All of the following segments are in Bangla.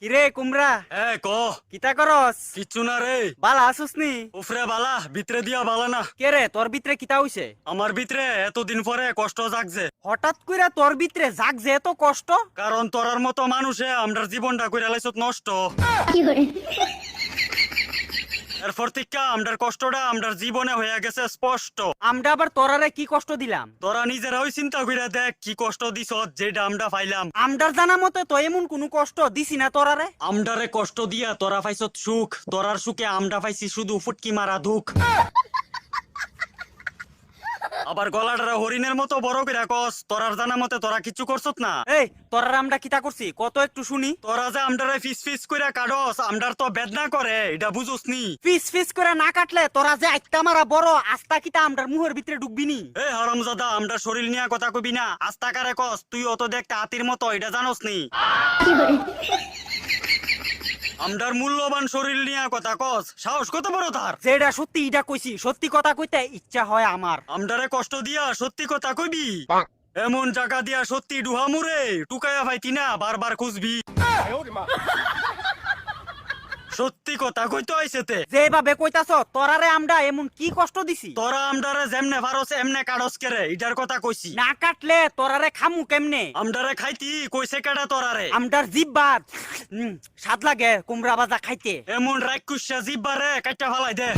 কিরে কুমড়া এ ক কিতা করস? কিচ্ছু না রে। বালা আসুস নি? উফরে বালা ভিতরে দিয়া বালা না। কে রে তোর ভিতরে কিতা হইছে? আমার ভিতরে এতদিন পরে কষ্ট জাগছে, হঠাৎ কইরা তোর ভিতরে জাগছে এত কষ্ট? কারণ তোরার মতো মানুষে আমরার জীবনটা কইরা লাইছত নষ্ট। এরপর থেকে আমরার কষ্টটা আমরার জীবনে হয়ে গেছে স্পষ্ট। আমরা আবার তোরারে কি কষ্ট দিলাম? তোরা নিজেরাই চিন্তা কইরা দেখ কি কষ্ট দিছ, যেটা আমরা পাইলাম। আমরার জানা মতে তো এমন কোনো কষ্ট দিছি না তোরারে। আমরারে কষ্ট দিয়া তোরা পাইছত সুখ, তোরার সুখে আমরা পাইছি শুধু ফুটকি মারা দুঃখ। আবার গলাটা হরিণের মতো বড় কইরা কস, তোরার জানা মতে তোরা কিছু করছত না। এই তোরারে আমরা কিতা করছি কত একটু শুনি। তোরা যে আমরারে ফিস ফিস কইরা কাটস, আমরার তো বেদনা করে, এটা বুঝোস নি। ফিস ফিস করে না কাটলে তোরা যে আইতা মারা বড় আস্তা কিতা আমরার মুহের ভিতরে ঢুকবি নি? এ হারামজাদা, আমরা শরীর নিয়ে কথা কবি না, আস্তা কারে কস? তুই অত দেখতে হাতির মতো, এটা জানোস নি? আমরার মূল্যবান শরীর নিয়ে কথা কস, সাহস কত বড় তার? যেটা সত্যি এটা কইছি, সত্যি কথা কইতে ইচ্ছা হয় আমার। আমরারে কষ্ট দিয়া সত্যি কথা কইবি? এমন জায়গা দিয়া সত্যি ডুহামুরে টুকাইয়া পাইতি না, বারবার খুঁজবি। সত্যি কথা কইতে আইছেতে। যেভাবে কইতাছ তোরারে আমরা এমন কি কষ্ট দিছি? তোরা আমরারে যেমনে পারস এমনে কাটস কেরে, এটার কথা কইছি। না কাটলে তোরারে খামু কেমনে? আমরারে খাইতি কইছে কেডা তোরারে? আমদার জিব্বাত স্বাদ লাগে কুমড়া ভাজা খাইতে। এমন রাক্ষুসা জিব্বারে কাইটা ফালাই দে।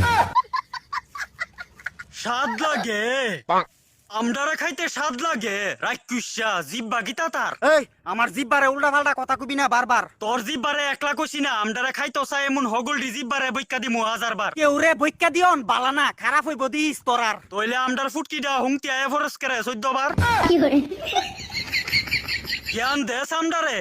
স্বাদ লাগে? আমরারে খাইতে স্বাদ লাগে? রাক্ষুসা জিব্বা গীতা তার। এই আমার জিব্বারে উল্টা পাল্টা কথা কবি না বারবার। তোর জিব্বারে একলা কইছি না, আমরারে খাইতো চাই এমন হগলডি জিব্বারে বইক্কা দিমু 1000 বার। কেউ রে বইক্কা দিয়ন বালানা খারাপ হইব দিস তোরার। তইলে আমদার ফুটকিটা হুংতি আয় ফরস করে 14 বার। জ্ঞান দেস আমদারে।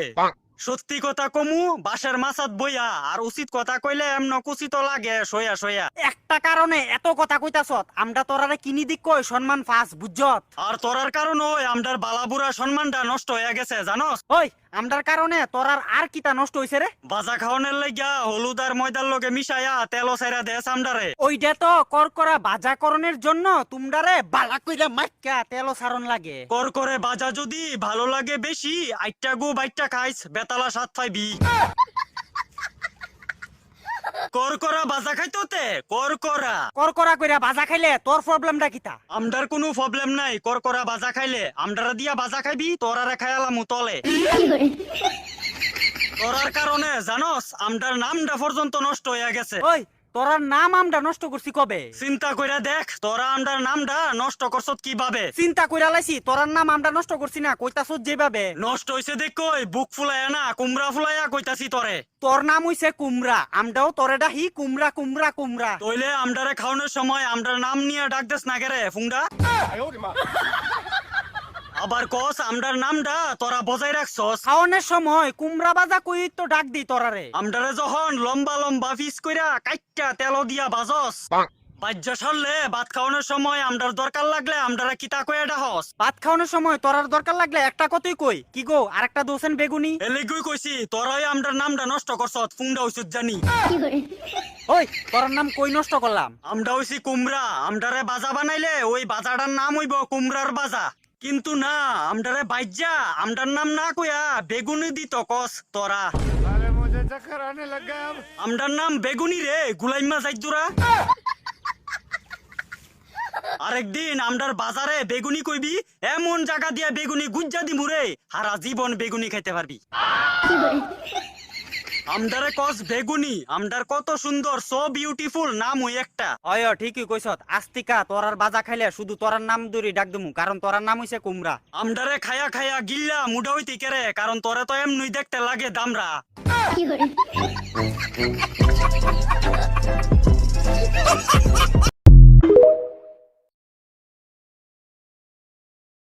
সত্যি কথা কমু বাসের মাছাত বইয়া, আর উচিত কথা কইলে এমন কুচিত লাগে সইয়া সইয়া। একটা কারণে এত কথা কইতাছত, আমরা তোরারে কিনি দিক কই সম্মান ফাস বুঝছত। আর তোরার কারণ ওই আমদার বালাবুড়া সম্মানটা নষ্ট হয়ে গেছে জানোস? ওই আমদার কারণে তোরার আর কিতা নষ্ট হইছে রে? বাজা খাওয়ানোর লাগিয়া হলুদ আর ময়দার লগে মিশাইয়া তেলো সাইরা দেস আমদারে। ওইটা তো করকরা বাজাকরণের জন্য তোমরারে বালা কইরা মাইক্কা তেলো সারণ লাগে। কর করে বাজা যদি ভালো লাগে বেশি, আইটা গু বাইটা খাইস বেতালা সাত পাইবি। কর করা বাজা খাইতোতে করকরা কইরা বাজা খাইলে তোর প্রবলেমটা কিতা? আমদার কোনো প্রবলেম নাই। কর করা বাজা খাইলে আমদারা দিয়া বাজা খাইবি, তোরারে খাইলাম তলে। তোরার কারণে জানোস আমদার নামটা পর্যন্ত নষ্ট হয়ে গেছে। ওই তোরার নাম আমরা নষ্ট করছি কবে? চিন্তা কইরা দেখ তোরা আমদার নামটা নষ্ট করছত কিভাবে। চিন্তা কইরা লাইছি তোরার নাম আমরা নষ্ট করছি না, কইতাছস যেভাবে। নষ্ট হইছে দেখ কই বুক ফুলাইয়া না কুমড়া ফুলাইয়া কইতাছি তরে। তোর নাম হইছে কুমড়া, আমরাও তোরে ডাহি কুমড়া কুমড়া কুমড়া। তইলে আমদারে খাওয়ানোর সময় আমদার নাম নিয়ে ডাক দেস না কেরে ফুংডা? আবার কস আমদার নামটা তোরা বজাই রাখছস। খাওয়ানোর সময় কুমড়া বাজা কই তো ডাক দি তোরারে। আমদারে যখন লম্বা লম্বা পিস কইরা কাইট্টা তেল দিয়া বাজস, বাজ্যা সরলে ভাত খাওয়ানোর সময় আমদার দরকার লাগলে আমদারা কিতা কইয়া ডাহস। ভাত খাওয়ানোর সময় তোরার দরকার লাগলে একটা কথাই কই, কি গো আরেকটা দোসেন বেগুনি। এলিগুই কইছি তোরাই আমদার নামটা নষ্ট করছত, ফুংডা হইছত জানি। ওই তোর নাম কই নষ্ট করলাম? আমদা হইছি কুমড়া, আমদারে বাজা বানাইলে ওই বাজাটার নাম হইব কুমড়ার বাজা। কিন্তু না, আমদারে বাইজ্জা আমদার নাম না কইয়া বেগুনি দিত কস তোরা। আমদার নাম বেগুনি রে গুলাইমা যাইদুরা। আরেকদিন আমদার বাজারে বেগুনি কইবি, এমন জায়গা দিয়া বেগুনি গুজ্জা দিমু রে, সারা জীবন বেগুনি খাইতে পারবি। আমদারে কস বেগুনি, আমদার কত সুন্দর সো বিউটিফুল নাম ওই একটা। হয় ঠিকই কইছত, আস্তিকা তোরার বাজা খাইলে শুধু তোরার নাম ধরে ডাক দিমু, কারণ তোরার নাম হইছে কুমড়া। আমদারে খায়া খায়া গিল্লা মুডা হইতে কেরে, কারণ তোরে তো এমনি দেখতে লাগে দামরা।